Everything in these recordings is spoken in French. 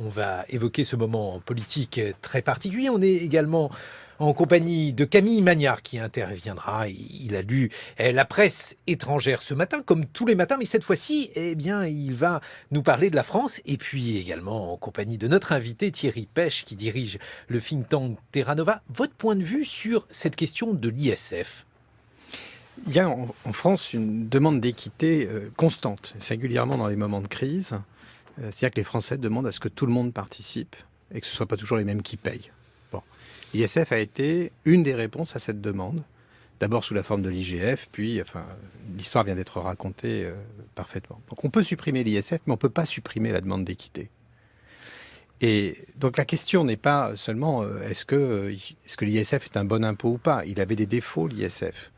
on va évoquer ce moment politique très particulier. On est également en compagnie de Camille Magnard qui interviendra. Il a lu la presse étrangère ce matin, comme tous les matins, mais cette fois-ci, eh bien, il va nous parler de la France. Et puis également en compagnie de notre invité Thierry Pêche qui dirige le think tank Terra Nova. Votre point de vue sur cette question de l'ISF? Il y a en France une demande d'équité constante, singulièrement dans les moments de crise. C'est-à-dire que les Français demandent à ce que tout le monde participe et que ce ne soit pas toujours les mêmes qui payent. Bon. L'ISF a été une des réponses à cette demande, d'abord sous la forme de l'IGF, puis l'histoire vient d'être racontée parfaitement. Donc on peut supprimer l'ISF, mais on ne peut pas supprimer la demande d'équité. Et donc la question n'est pas seulement est-ce que l'ISF est un bon impôt ou pas. Il avait des défauts, l'ISF.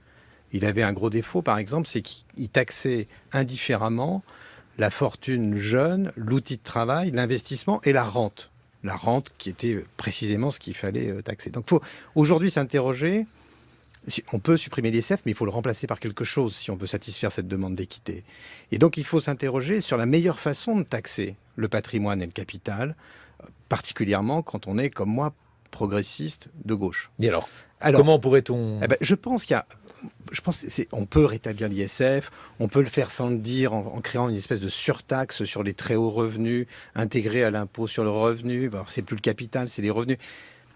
Il avait un gros défaut, par exemple, c'est qu'il taxait indifféremment la fortune jeune, l'outil de travail, l'investissement et la rente. La rente qui était précisément ce qu'il fallait taxer. Donc il faut aujourd'hui s'interroger. On peut supprimer l'ISF, mais il faut le remplacer par quelque chose si on veut satisfaire cette demande d'équité. Et donc il faut s'interroger sur la meilleure façon de taxer le patrimoine et le capital, particulièrement quand on est, comme moi, progressiste de gauche. Et alors comment pourrait-on... Je pense on peut rétablir l'ISF, on peut le faire sans le dire en créant une espèce de surtaxe sur les très hauts revenus, intégrée à l'impôt sur le revenu. Alors, c'est plus le capital, c'est les revenus.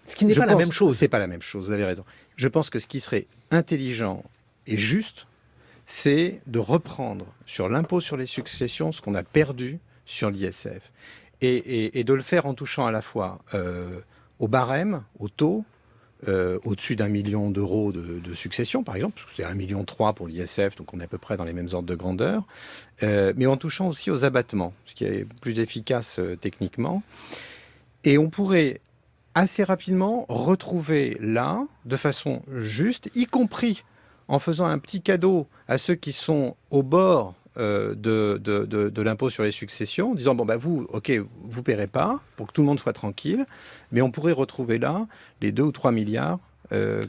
Ce qui n'est pas la même chose. C'est pas la même chose, vous avez raison. Je pense que ce qui serait intelligent et juste, c'est de reprendre sur l'impôt sur les successions ce qu'on a perdu sur l'ISF. Et de le faire en touchant à la fois au barème, au taux, au-dessus d'1 million d'euros de succession, par exemple, parce que c'est 1,3 million pour l'ISF, donc on est à peu près dans les mêmes ordres de grandeur, mais en touchant aussi aux abattements, ce qui est plus efficace techniquement. Et on pourrait assez rapidement retrouver là, de façon juste, y compris en faisant un petit cadeau à ceux qui sont au bord de l'impôt sur les successions, en disant vous, ok, vous paierez pas pour que tout le monde soit tranquille, mais on pourrait retrouver là les 2 ou 3 milliards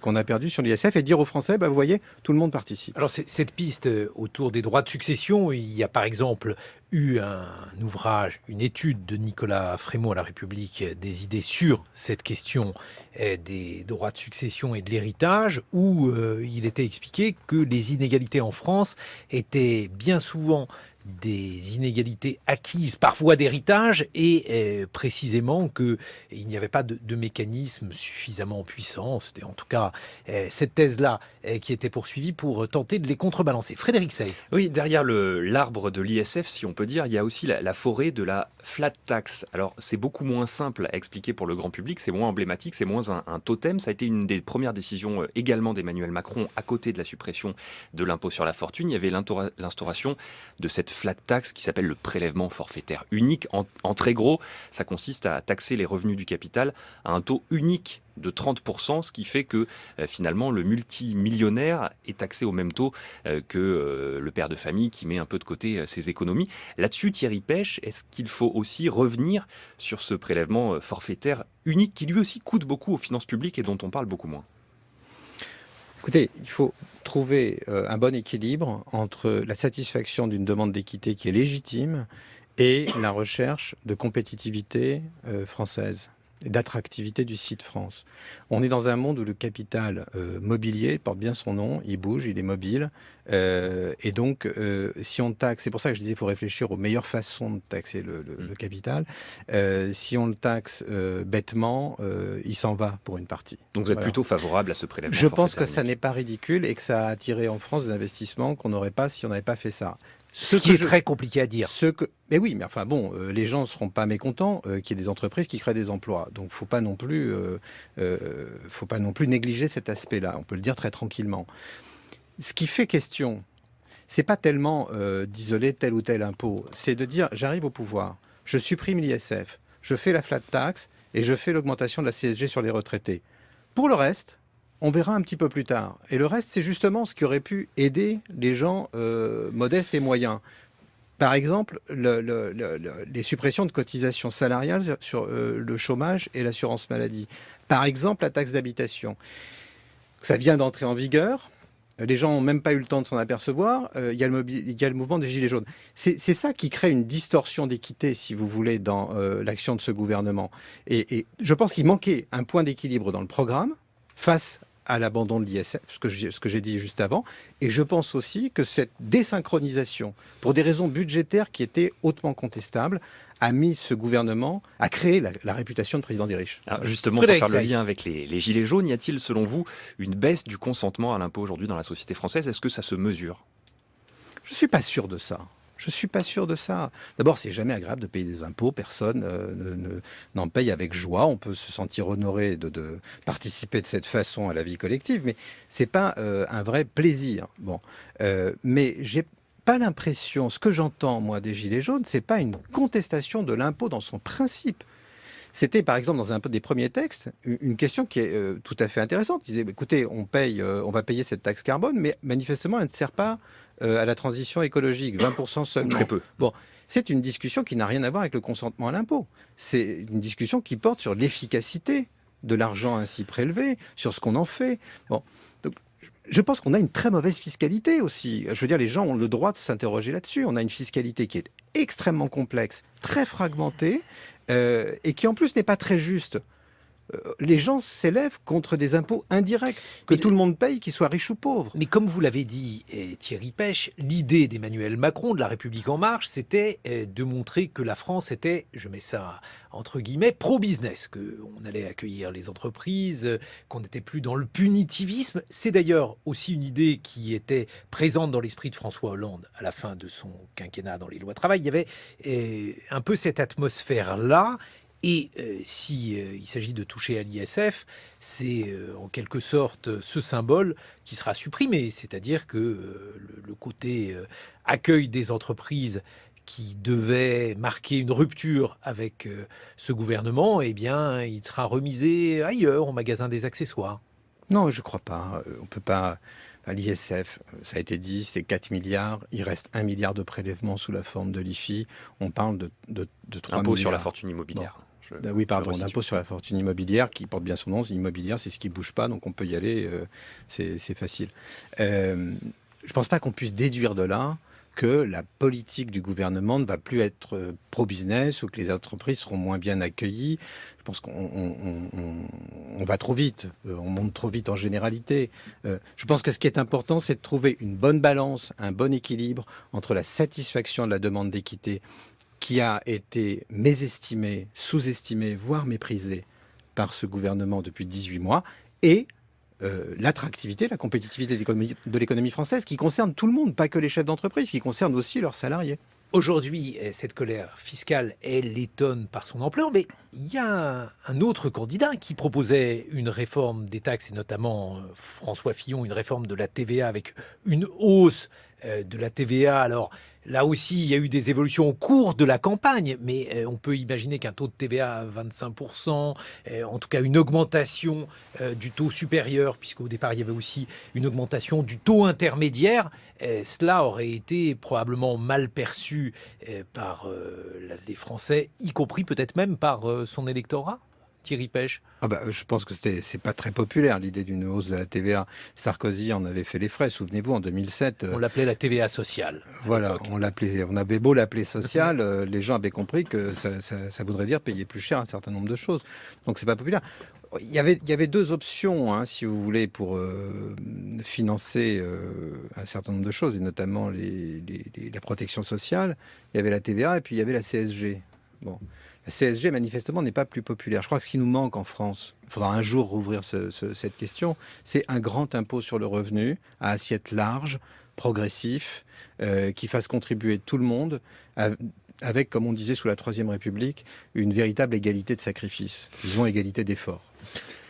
qu'on a perdus sur l'ISF et dire aux Français, vous voyez, tout le monde participe. Alors cette piste autour des droits de succession, il y a par exemple eu un ouvrage, une étude de Nicolas Frémaux à La République, des idées sur cette question des droits de succession et de l'héritage, où il était expliqué que les inégalités en France étaient bien souvent des inégalités acquises par voie d'héritage et précisément qu'il n'y avait pas de mécanisme suffisamment puissant. C'était en tout cas cette thèse-là qui était poursuivie pour tenter de les contrebalancer. Frédéric Seyss. Oui, derrière l'arbre de l'ISF, si on peut dire, il y a aussi la forêt de la flat tax. Alors, c'est beaucoup moins simple à expliquer pour le grand public, c'est moins emblématique, c'est moins un totem. Ça a été une des premières décisions également d'Emmanuel Macron à côté de la suppression de l'impôt sur la fortune. Il y avait l'instauration de cette flat tax qui s'appelle le prélèvement forfaitaire unique. En très gros, ça consiste à taxer les revenus du capital à un taux unique de 30%, ce qui fait que finalement le multimillionnaire est taxé au même taux que le père de famille qui met un peu de côté ses économies. Là-dessus, Thierry Pêche, est-ce qu'il faut aussi revenir sur ce prélèvement forfaitaire unique qui lui aussi coûte beaucoup aux finances publiques et dont on parle beaucoup moins ? Écoutez, il faut trouver un bon équilibre entre la satisfaction d'une demande d'équité qui est légitime et la recherche de compétitivité française et d'attractivité du site France. On est dans un monde où le capital mobilier porte bien son nom, il bouge, il est mobile, et donc si on taxe, c'est pour ça que je disais qu'il faut réfléchir aux meilleures façons de taxer le capital, si on le taxe bêtement, il s'en va pour une partie. Donc vous êtes plutôt favorable à ce prélèvement Je forfaitaire pense que ça unique. n'est pas ridicule et que ça a attiré en France des investissements qu'on n'aurait pas si on n'avait pas fait ça. Ce qui est très compliqué à dire. Mais oui, mais enfin bon, les gens ne seront pas mécontents qu'il y ait des entreprises qui créent des emplois. Donc faut pas non plus négliger cet aspect-là. On peut le dire très tranquillement. Ce qui fait question, c'est pas tellement d'isoler tel ou tel impôt, c'est de dire j'arrive au pouvoir, je supprime l'ISF, je fais la flat tax et je fais l'augmentation de la CSG sur les retraités. Pour le reste, on verra un petit peu plus tard. Et le reste, c'est justement ce qui aurait pu aider les gens modestes et moyens. Par exemple, les suppressions de cotisations salariales sur le chômage et l'assurance maladie. Par exemple, la taxe d'habitation. Ça vient d'entrer en vigueur. Les gens n'ont même pas eu le temps de s'en apercevoir. Il y a le mouvement des Gilets jaunes. C'est ça qui crée une distorsion d'équité, si vous voulez, dans l'action de ce gouvernement. Et je pense qu'il manquait un point d'équilibre dans le programme face à l'abandon de l'ISF, ce que j'ai dit juste avant. Et je pense aussi que cette désynchronisation, pour des raisons budgétaires qui étaient hautement contestables, a mis ce gouvernement à créer la réputation de président des riches. Alors justement, pour Frédéric faire le Seyss. lien avec les gilets jaunes, y a-t-il, selon vous, une baisse du consentement à l'impôt aujourd'hui dans la société française? Est-ce que ça se mesure? Je ne suis pas sûr de ça. Je ne suis pas sûr de ça. D'abord, c'est jamais agréable de payer des impôts. Personne n'en paye avec joie. On peut se sentir honoré de participer de cette façon à la vie collective, mais ce n'est pas un vrai plaisir. Bon, mais j'ai pas l'impression, ce que j'entends moi des Gilets jaunes, c'est pas une contestation de l'impôt dans son principe. C'était par exemple dans un peu des premiers textes une question qui est tout à fait intéressante. Ils disaient, écoutez, on va payer cette taxe carbone, mais manifestement elle ne sert pas à la transition écologique, 20% seulement. Très peu. Bon, c'est une discussion qui n'a rien à voir avec le consentement à l'impôt. C'est une discussion qui porte sur l'efficacité de l'argent ainsi prélevé, sur ce qu'on en fait. Bon, donc, je pense qu'on a une très mauvaise fiscalité aussi. Je veux dire, les gens ont le droit de s'interroger là-dessus. On a une fiscalité qui est extrêmement complexe, très fragmentée, et qui en plus n'est pas très juste. Les gens s'élèvent contre des impôts indirects, que Mais tout le monde paye, qu'ils soient riches ou pauvres. Mais comme vous l'avez dit, Thierry Pêche, l'idée d'Emmanuel Macron, de La République En Marche, c'était de montrer que la France était, je mets ça entre guillemets, pro-business, qu'on allait accueillir les entreprises, qu'on n'était plus dans le punitivisme. C'est d'ailleurs aussi une idée qui était présente dans l'esprit de François Hollande à la fin de son quinquennat dans les lois travail. Il y avait un peu cette atmosphère-là. Et il s'agit de toucher à l'ISF, c'est en quelque sorte ce symbole qui sera supprimé. C'est-à-dire que le côté accueil des entreprises qui devait marquer une rupture avec ce gouvernement, eh bien, il sera remisé ailleurs, au magasin des accessoires. Non, je ne crois pas. On peut pas. L'ISF, ça a été dit, c'est 4 milliards. Il reste 1 milliard de prélèvements sous la forme de l'IFI. On parle de 3 Impôt milliards. sur la fortune immobilière. Oui, pardon, resitue. l'impôt sur la fortune immobilière qui porte bien son nom. Immobilière, c'est ce qui ne bouge pas, donc on peut y aller, c'est facile. Je ne pense pas qu'on puisse déduire de là que la politique du gouvernement ne va plus être pro-business ou que les entreprises seront moins bien accueillies. Je pense qu'on va trop vite, on monte trop vite en généralité. Je pense que ce qui est important, c'est de trouver une bonne balance, un bon équilibre entre la satisfaction de la demande d'équité qui a été mésestimée, sous-estimée, voire méprisée par ce gouvernement depuis 18 mois, et l'attractivité, la compétitivité de l'économie française, qui concerne tout le monde, pas que les chefs d'entreprise, qui concerne aussi leurs salariés. Aujourd'hui, cette colère fiscale, elle étonne par son ampleur, mais il y a un autre candidat qui proposait une réforme des taxes, et notamment François Fillon, une réforme de la TVA avec une hausse de la TVA. Alors là aussi, il y a eu des évolutions au cours de la campagne, mais on peut imaginer qu'un taux de TVA à 25%, en tout cas une augmentation du taux supérieur, puisqu'au départ il y avait aussi une augmentation du taux intermédiaire, cela aurait été probablement mal perçu par les Français, y compris peut-être même par son électorat. Thierry Pêche. Je pense que c'est pas très populaire l'idée d'une hausse de la TVA. Sarkozy en avait fait les frais, souvenez-vous, en 2007. On l'appelait la TVA sociale. Voilà, on avait beau l'appeler sociale, les gens avaient compris que ça voudrait dire payer plus cher un certain nombre de choses. Donc c'est pas populaire. Il y avait deux options, hein, si vous voulez, pour financer un certain nombre de choses, et notamment la protection sociale. Il y avait la TVA et puis il y avait la CSG. Bon. La CSG, manifestement, n'est pas plus populaire. Je crois que ce qui nous manque en France, il faudra un jour rouvrir cette question, c'est un grand impôt sur le revenu, à assiette large, progressif, qui fasse contribuer tout le monde, avec, comme on disait sous la Troisième République, une véritable égalité de sacrifice, disons égalité d'effort.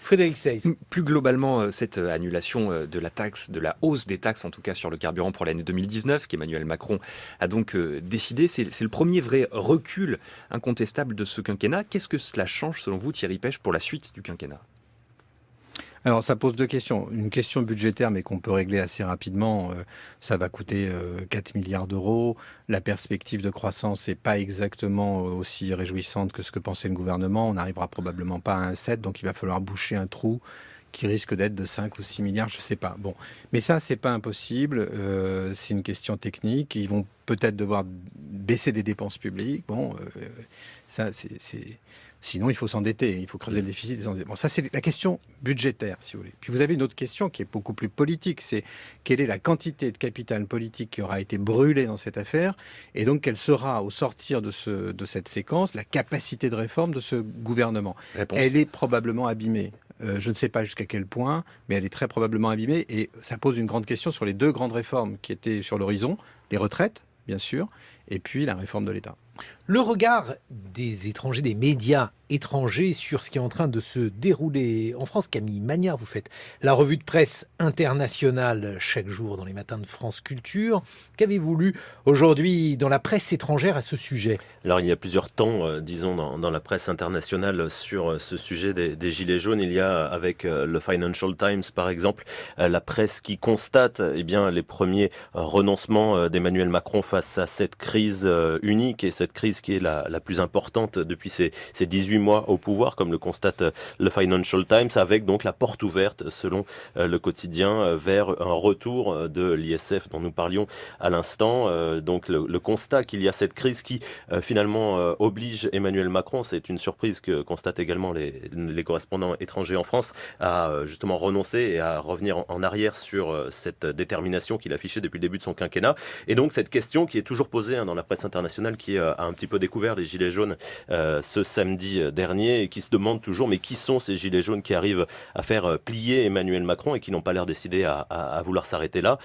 Frédéric Seyss. Plus globalement, cette annulation de la taxe, de la hausse des taxes, en tout cas sur le carburant pour l'année 2019, qu'Emmanuel Macron a donc décidé, c'est le premier vrai recul incontestable de ce quinquennat. Qu'est-ce que cela change, selon vous, Thierry Pêche, pour la suite du quinquennat ? Alors ça pose deux questions. Une question budgétaire, mais qu'on peut régler assez rapidement. Ça va coûter 4 milliards d'euros. La perspective de croissance n'est pas exactement aussi réjouissante que ce que pensait le gouvernement. On n'arrivera probablement pas à un 7, donc il va falloir boucher un trou qui risque d'être de 5 ou 6 milliards, je ne sais pas. Bon. Mais ça, ce n'est pas impossible, c'est une question technique. Ils vont peut-être devoir baisser des dépenses publiques. Bon, ça, sinon, il faut s'endetter, il faut creuser le déficit. Bon, ça, c'est la question budgétaire, si vous voulez. Puis vous avez une autre question qui est beaucoup plus politique, c'est quelle est la quantité de capital politique qui aura été brûlée dans cette affaire, et donc quelle sera, au sortir de cette séquence, la capacité de réforme de ce gouvernement. Réponse. Elle est probablement abîmée. Je ne sais pas jusqu'à quel point, mais elle est très probablement abîmée, et ça pose une grande question sur les deux grandes réformes qui étaient sur l'horizon, les retraites, bien sûr, et puis la réforme de l'État. Le regard des étrangers, des médias étrangers sur ce qui est en train de se dérouler en France. Camille Magnard, vous faites la revue de presse internationale chaque jour dans les matins de France Culture. Qu'avez-vous lu aujourd'hui dans la presse étrangère à ce sujet? Alors il y a plusieurs temps, disons, dans la presse internationale sur ce sujet des Gilets jaunes. Il y a avec le Financial Times, par exemple, la presse qui constate les premiers renoncements d'Emmanuel Macron face à cette crise unique et cette crise qui est la plus importante depuis ces 18 mois au pouvoir, comme le constate le Financial Times, avec donc la porte ouverte, selon le quotidien, vers un retour de l'ISF dont nous parlions à l'instant. Donc le constat qu'il y a cette crise qui finalement oblige Emmanuel Macron, c'est une surprise que constatent également les correspondants étrangers en France, à justement renoncer et à revenir en arrière sur cette détermination qu'il affichait depuis le début de son quinquennat. Et donc cette question qui est toujours posée dans la presse internationale, qui a un petit peu découvert les Gilets jaunes ce samedi dernier, et qui se demande toujours, mais qui sont ces Gilets jaunes qui arrivent à faire plier Emmanuel Macron et qui n'ont pas l'air décidés à vouloir s'arrêter là.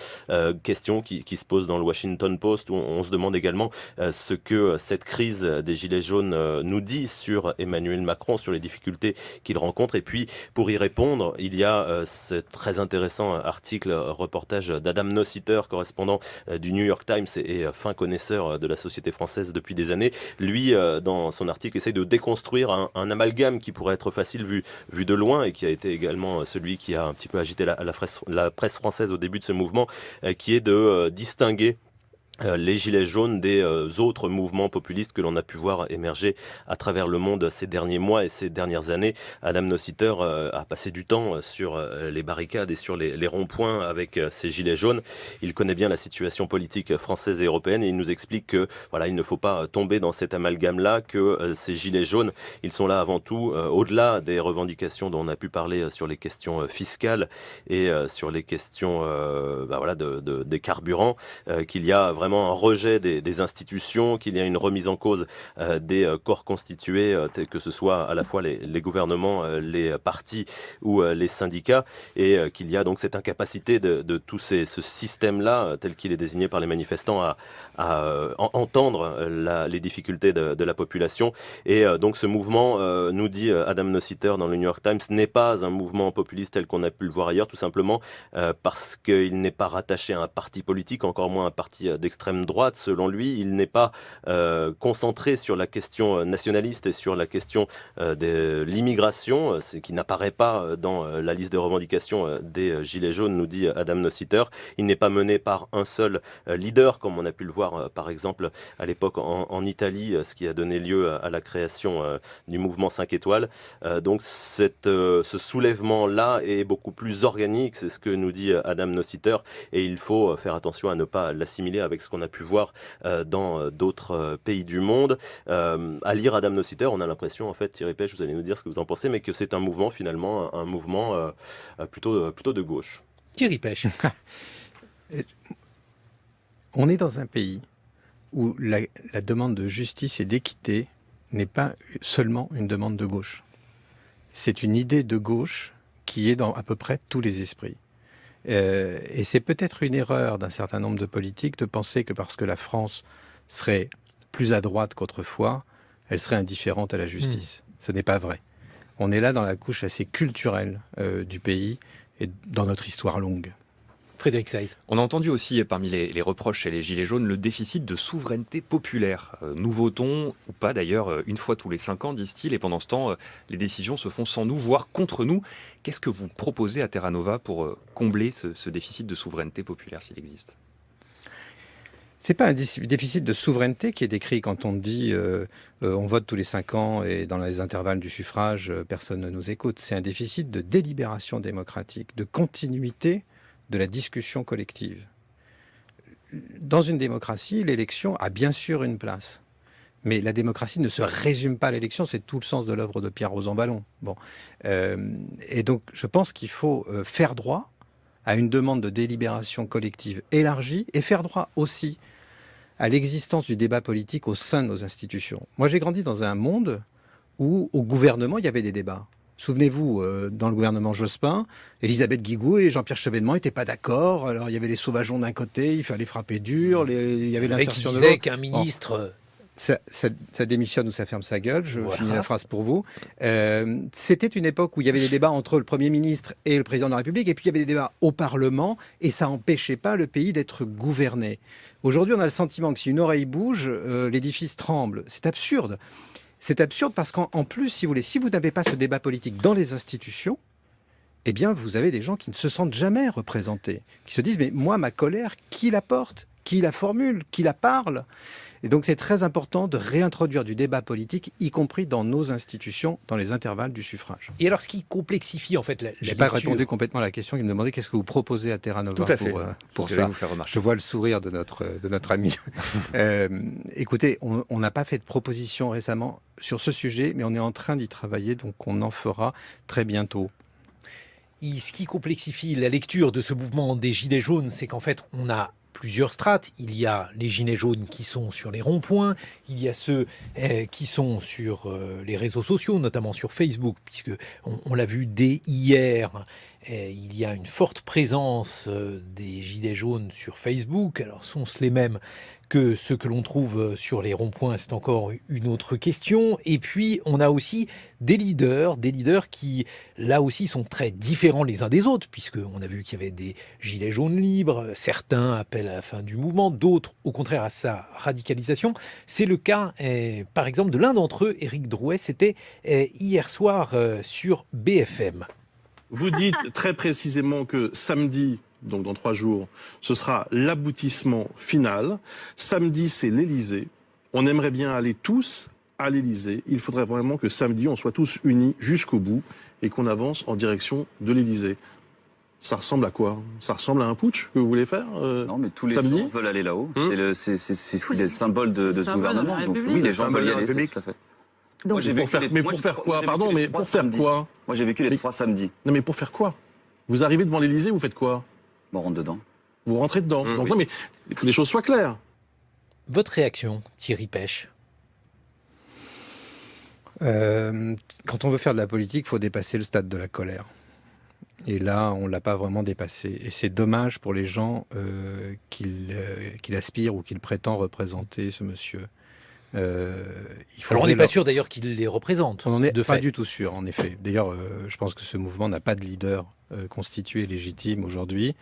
Question qui se pose dans le Washington Post, où on se demande également ce que cette crise des Gilets jaunes nous dit sur Emmanuel Macron, sur les difficultés qu'il rencontre. Et puis, pour y répondre, il y a ce très intéressant article, reportage d'Adam Nossiter, correspondant du New York Times et fin connaisseur de la société française depuis des années. Lui, dans son article, essaie de déconstruire un amalgame qui pourrait être facile vu de loin, et qui a été également celui qui a un petit peu agité la presse française au début de ce mouvement, qui est de distinguer les Gilets jaunes des autres mouvements populistes que l'on a pu voir émerger à travers le monde ces derniers mois et ces dernières années. Adam Nossiter a passé du temps sur les barricades et sur les ronds-points avec ces Gilets jaunes. Il connaît bien la situation politique française et européenne, et il nous explique que voilà, il ne faut pas tomber dans cet amalgame-là, que ces Gilets jaunes, ils sont là avant tout, au-delà des revendications dont on a pu parler sur les questions fiscales et sur les questions des carburants, qu'il y a vraiment un rejet des institutions, qu'il y a une remise en cause des corps constitués, que ce soit à la fois les gouvernements, les partis ou les syndicats, et qu'il y a donc cette incapacité de tout ce système-là, tel qu'il est désigné par les manifestants, à entendre les difficultés de la population. Et donc ce mouvement, nous dit Adam Nossiter dans le New York Times, n'est pas un mouvement populiste tel qu'on a pu le voir ailleurs, tout simplement parce qu'il n'est pas rattaché à un parti politique, encore moins un parti d'extrême droite. Selon lui, il n'est pas concentré sur la question nationaliste et sur la question de l'immigration, ce qui n'apparaît pas dans la liste de revendications des Gilets jaunes, nous dit Adam Nossiter. Il n'est pas mené par un seul leader, comme on a pu le voir par exemple à l'époque en Italie, ce qui a donné lieu à la création du mouvement 5 étoiles. Donc ce soulèvement-là est beaucoup plus organique, c'est ce que nous dit Adam Nossiter, et il faut faire attention à ne pas l'assimiler avec ce qu'on a pu voir dans d'autres pays du monde. À lire Adam Nossiter, on a l'impression, en fait, Thierry Pech, vous allez nous dire ce que vous en pensez, mais que c'est un mouvement finalement, un mouvement plutôt de gauche. Thierry Pech. On est dans un pays où la demande de justice et d'équité n'est pas seulement une demande de gauche. C'est une idée de gauche qui est dans à peu près tous les esprits. Et c'est peut-être une erreur d'un certain nombre de politiques de penser que parce que la France serait plus à droite qu'autrefois, elle serait indifférente à la justice. Ce n'est pas vrai. On est là dans la couche assez culturelle du pays et dans notre histoire longue. Frédéric Saiz. On a entendu aussi, parmi les reproches chez les Gilets jaunes, le déficit de souveraineté populaire. Nous votons, ou pas d'ailleurs, une fois tous les 5 ans, disent-ils, et pendant ce temps, les décisions se font sans nous, voire contre nous. Qu'est-ce que vous proposez à Terra Nova pour combler ce déficit de souveraineté populaire, s'il existe ? C'est pas un déficit de souveraineté qui est décrit quand on dit on vote tous les 5 ans et dans les intervalles du suffrage, personne ne nous écoute. C'est un déficit de délibération démocratique, de continuité de la discussion collective. Dans une démocratie, l'élection a bien sûr une place. Mais la démocratie ne se résume pas à l'élection, c'est tout le sens de l'œuvre de Pierre Rosanvallon. Bon. Et donc, je pense qu'il faut faire droit à une demande de délibération collective élargie et faire droit aussi à l'existence du débat politique au sein de nos institutions. Moi, j'ai grandi dans un monde où, au gouvernement, il y avait des débats. Souvenez-vous, dans le gouvernement Jospin, Élisabeth Guigou et Jean-Pierre Chevènement n'étaient pas d'accord. Alors, il y avait les sauvageons d'un côté, il fallait frapper dur, il y avait l'insertion de l'autre. Qui disait qu'un ministre... Ça démissionne ou ça ferme sa gueule, je finis la phrase pour vous. C'était une époque où il y avait des débats entre le Premier ministre et le Président de la République, et puis il y avait des débats au Parlement, et ça n'empêchait pas le pays d'être gouverné. Aujourd'hui, on a le sentiment que si une oreille bouge, l'édifice tremble. C'est absurde. C'est absurde parce qu'en plus, si vous n'avez pas ce débat politique dans les institutions, eh bien, vous avez des gens qui ne se sentent jamais représentés, qui se disent, mais moi, ma colère, qui la porte ? Qui la formule, qui la parle. Et donc c'est très important de réintroduire du débat politique, y compris dans nos institutions, dans les intervalles du suffrage. Et alors ce qui complexifie en fait la Je n'ai pas répondu complètement à la question. Il me demandait qu'est-ce que vous proposez à Terra Nova. Tout à fait. Pour ça. Vous faire remarquer. Je vois le sourire de notre ami. Écoutez, on n'a pas fait de proposition récemment sur ce sujet, mais on est en train d'y travailler, donc on en fera très bientôt. Ce qui complexifie la lecture de ce mouvement des Gilets jaunes, c'est qu'en fait on a plusieurs strates. Il y a les gilets jaunes qui sont sur les ronds-points, il y a ceux qui sont sur les réseaux sociaux, notamment sur Facebook, puisque on l'a vu dès hier, il y a une forte présence des gilets jaunes sur Facebook. Alors sont-ce les mêmes que ceux que l'on trouve sur les ronds-points, c'est encore une autre question. Et puis, on a aussi des leaders qui, là aussi, sont très différents les uns des autres, puisqu'on a vu qu'il y avait des gilets jaunes libres, certains appellent à la fin du mouvement, d'autres, au contraire, à sa radicalisation. C'est le cas, par exemple, de l'un d'entre eux, Éric Drouet, c'était hier soir sur BFM. Vous dites très précisément que samedi, donc dans 3 jours, ce sera l'aboutissement final. Samedi, c'est l'Élysée. On aimerait bien aller tous à l'Élysée. Il faudrait vraiment que samedi, on soit tous unis jusqu'au bout et qu'on avance en direction de l'Élysée. Ça ressemble à quoi? Ça ressemble à un putsch que vous voulez faire Non, mais tous les samedi gens veulent aller là-haut. C'est le symbole de ce gouvernement. Donc oui, les gens veulent y aller, c'est tout à fait. Donc, pour faire quoi? Pardon, mais pour faire quoi? Moi, j'ai vécu les 3 samedis. Non, mais pour faire quoi? Vous arrivez devant l'Élysée, vous faites quoi? On rentre dedans. Vous rentrez dedans. Donc, oui. non, mais que les choses soient claires. Votre réaction, Thierry Pêche? Quand on veut faire de la politique, il faut dépasser le stade de la colère. Et là, on ne l'a pas vraiment dépassé. Et c'est dommage pour les gens qu'il aspire ou qu'il prétend représenter, ce monsieur. Alors on n'est pas sûr d'ailleurs qu'il les représente. On n'en est pas du tout sûr, en effet. D'ailleurs, je pense que ce mouvement n'a pas de leader constitué légitime aujourd'hui,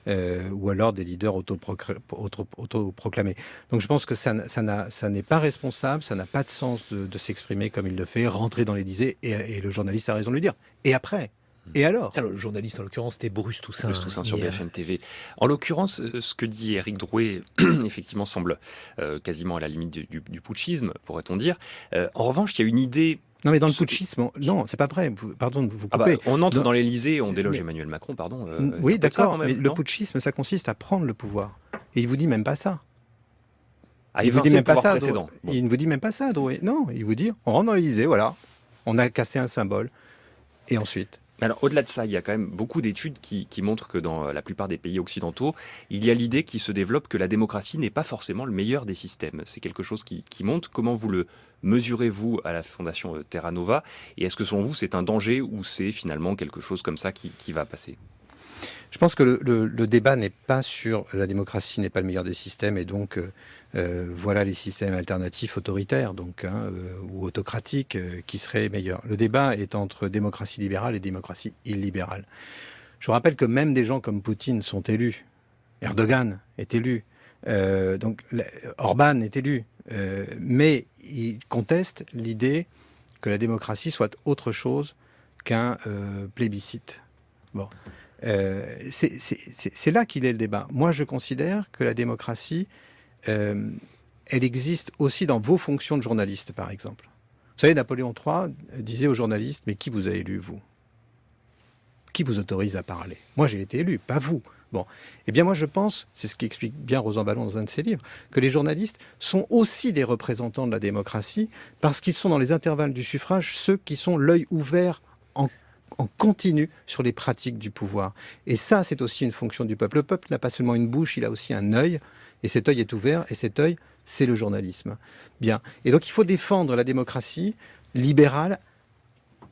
ou alors des leaders autoproclamés. Donc je pense que ça n'est pas responsable, ça n'a pas de sens de s'exprimer comme il le fait, rentrer dans l'Élysée, et le journaliste a raison de le dire. Et après ? Et alors, le journaliste, en l'occurrence, c'était Bruce Toussaint. Bruce Toussaint sur BFM TV. En l'occurrence, ce que dit Éric Drouet, effectivement, semble quasiment à la limite du putschisme, pourrait-on dire. En revanche, il y a une idée... Non, mais dans le putschisme, non, c'est pas vrai. Pardon de vous couper. On entre dans l'Élysée, on déloge Emmanuel Macron, pardon. Oui, d'accord, mais le putschisme, ça consiste à prendre le pouvoir. Et il vous dit même pas ça. Il vous dit même pas ça, précédent. Bon. Il ne vous dit même pas ça, Drouet. Non, il vous dit, on rentre dans l'Élysée, voilà. On a cassé un symbole. Et ensuite... Alors, au-delà de ça, il y a quand même beaucoup d'études qui montrent que dans la plupart des pays occidentaux, il y a l'idée qui se développe que la démocratie n'est pas forcément le meilleur des systèmes. C'est quelque chose qui monte. Comment vous le mesurez-vous à la Fondation Terra Nova? Et est-ce que selon vous, c'est un danger ou c'est finalement quelque chose comme ça qui va passer? Je pense que le débat n'est pas sur la démocratie n'est pas le meilleur des systèmes et donc voilà les systèmes alternatifs autoritaires ou autocratiques qui seraient meilleurs. Le débat est entre démocratie libérale et démocratie illibérale. Je vous rappelle que même des gens comme Poutine sont élus. Erdogan est élu. Orban est élu. Mais il conteste l'idée que la démocratie soit autre chose qu'un plébiscite. Bon. C'est là qu'il est le débat. Moi, je considère que la démocratie elle existe aussi dans vos fonctions de journaliste, par exemple. Vous savez, Napoléon III disait aux journalistes, mais qui vous a élu, vous ? Qui vous autorise à parler ? Moi, j'ai été élu, pas vous. Bon, eh bien moi je pense, c'est ce qu'explique bien Rosan-Vallon dans un de ses livres, que les journalistes sont aussi des représentants de la démocratie parce qu'ils sont dans les intervalles du suffrage ceux qui sont l'œil ouvert en continu sur les pratiques du pouvoir. Et ça, c'est aussi une fonction du peuple. Le peuple n'a pas seulement une bouche, il a aussi un œil, et cet œil est ouvert, et cet œil, c'est le journalisme. Bien. Et donc il faut défendre la démocratie libérale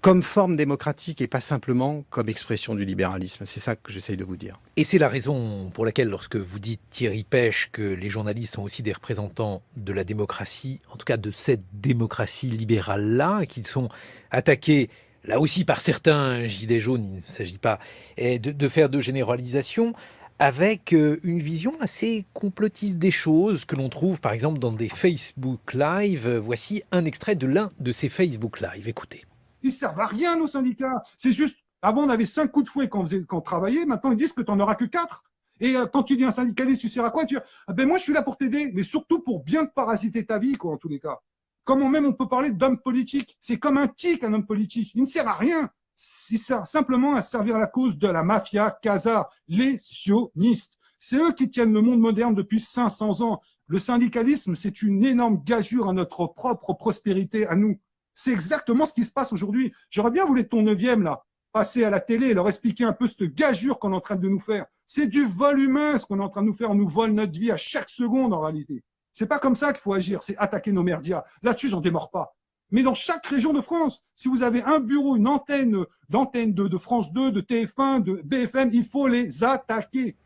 comme forme démocratique et pas simplement comme expression du libéralisme. C'est ça que j'essaye de vous dire. Et c'est la raison pour laquelle, lorsque vous dites, Thierry Pech, que les journalistes sont aussi des représentants de la démocratie, en tout cas de cette démocratie libérale-là, qui sont attaqués, là aussi par certains gilets jaunes, il ne s'agit pas de faire de généralisation, avec une vision assez complotiste des choses que l'on trouve par exemple dans des Facebook Live. Voici un extrait de l'un de ces Facebook Live. Écoutez. Ils servent à rien, nos syndicats. C'est juste, avant, on avait 5 coups de fouet quand on travaillait. Maintenant, ils disent que tu n'en auras que 4. Et quand tu dis un syndicaliste, tu sers à quoi? Tu dis, ah ben moi, je suis là pour t'aider, mais surtout pour bien te parasiter ta vie, quoi, en tous les cas. Comment même on peut parler d'homme politique? C'est comme un tic, un homme politique. Il ne sert à rien. Il sert simplement à servir la cause de la mafia Casa, les sionistes. C'est eux qui tiennent le monde moderne depuis 500 ans. Le syndicalisme, c'est une énorme gageure à notre propre prospérité, à nous. C'est exactement ce qui se passe aujourd'hui. J'aurais bien voulu ton 9e, là, passer à la télé et leur expliquer un peu cette gageure qu'on est en train de nous faire. C'est du vol humain, ce qu'on est en train de nous faire. On nous vole notre vie à chaque seconde, en réalité. C'est pas comme ça qu'il faut agir, c'est attaquer nos merdias. Là-dessus, j'en démords pas. Mais dans chaque région de France, si vous avez un bureau, une antenne de France 2, de TF1, de BFM, il faut les attaquer.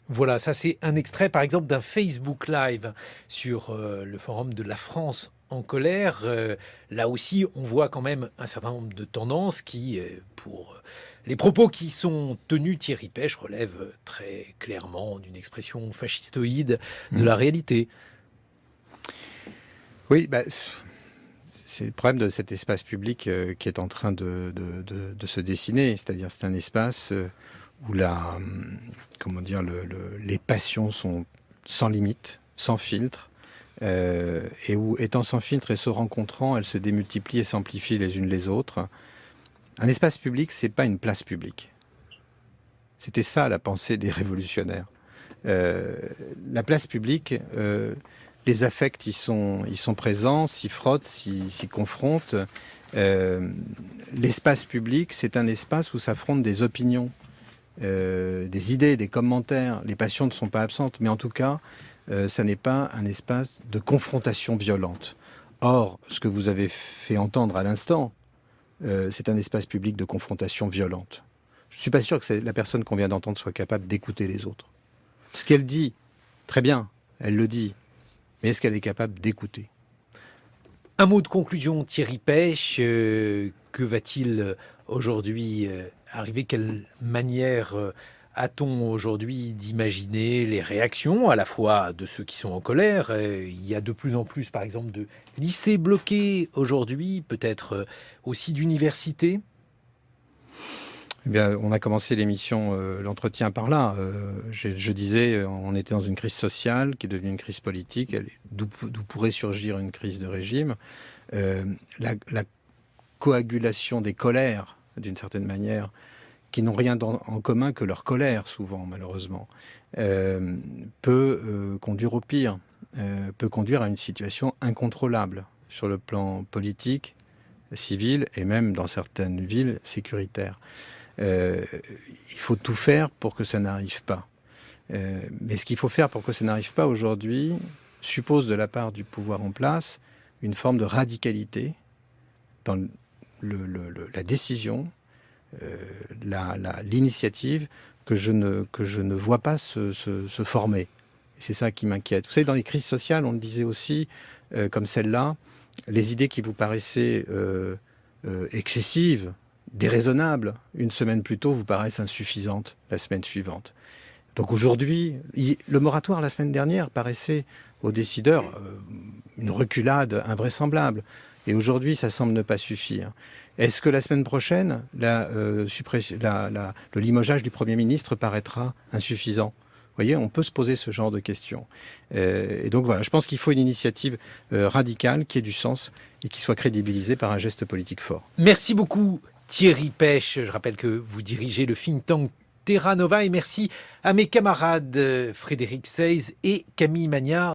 Voilà, ça c'est un extrait par exemple d'un Facebook Live sur le forum de la France en colère. Là aussi, on voit quand même un certain nombre de tendances qui, pour les propos qui sont tenus, Thierry Pech relève très clairement d'une expression fascistoïde de la réalité. Oui, c'est le problème de cet espace public qui est en train de se dessiner. C'est-à-dire c'est un espace où les passions sont sans limite, sans filtre, et où, étant sans filtre et se rencontrant, elles se démultiplient et s'amplifient les unes les autres. Un espace public, c'est pas une place publique. C'était ça la pensée des révolutionnaires. La place publique, les affects y sont présents, s'y frottent, s'y confrontent. L'espace public, c'est un espace où s'affrontent des opinions, des idées, des commentaires. Les passions ne sont pas absentes, mais en tout cas, ça n'est pas un espace de confrontation violente. Or, ce que vous avez fait entendre à l'instant, c'est un espace public de confrontation violente. Je ne suis pas sûr que la personne qu'on vient d'entendre soit capable d'écouter les autres. Ce qu'elle dit, très bien, elle le dit, mais est-ce qu'elle est capable d'écouter ? Un mot de conclusion, Thierry Pech, que va-t-il aujourd'hui arriver? Quelle manière a-t-on aujourd'hui d'imaginer les réactions à la fois de ceux qui sont en colère? Il y a de plus en plus, par exemple, de lycées bloqués aujourd'hui, peut-être aussi d'universités. Eh bien, on a commencé l'émission, l'entretien par là. Je disais, on était dans une crise sociale qui est devenue une crise politique, d'où pourrait surgir une crise de régime. La coagulation des colères, d'une certaine manière, qui n'ont rien en commun que leur colère, souvent, malheureusement, peut conduire au pire, peut conduire à une situation incontrôlable sur le plan politique, civil et même, dans certaines villes, sécuritaire. Il faut tout faire pour que ça n'arrive pas. Mais ce qu'il faut faire pour que ça n'arrive pas aujourd'hui suppose de la part du pouvoir en place une forme de radicalité dans la décision, l'initiative que je ne vois pas se former. Et c'est ça qui m'inquiète. Vous savez, dans les crises sociales, on le disait aussi, comme celle-là, les idées qui vous paraissaient excessives, déraisonnables, une semaine plus tôt, vous paraissent insuffisantes la semaine suivante. Donc aujourd'hui, le moratoire la semaine dernière paraissait aux décideurs une reculade invraisemblable. Et aujourd'hui, ça semble ne pas suffire. Est-ce que la semaine prochaine, le limogeage du Premier ministre paraîtra insuffisant voyez, on peut se poser ce genre de questions. Et donc voilà, je pense qu'il faut une initiative radicale qui ait du sens et qui soit crédibilisée par un geste politique fort. Merci beaucoup Thierry Pech. Je rappelle que vous dirigez le think tank Terra Nova et merci à mes camarades Frédéric Seyss et Camille Magnard.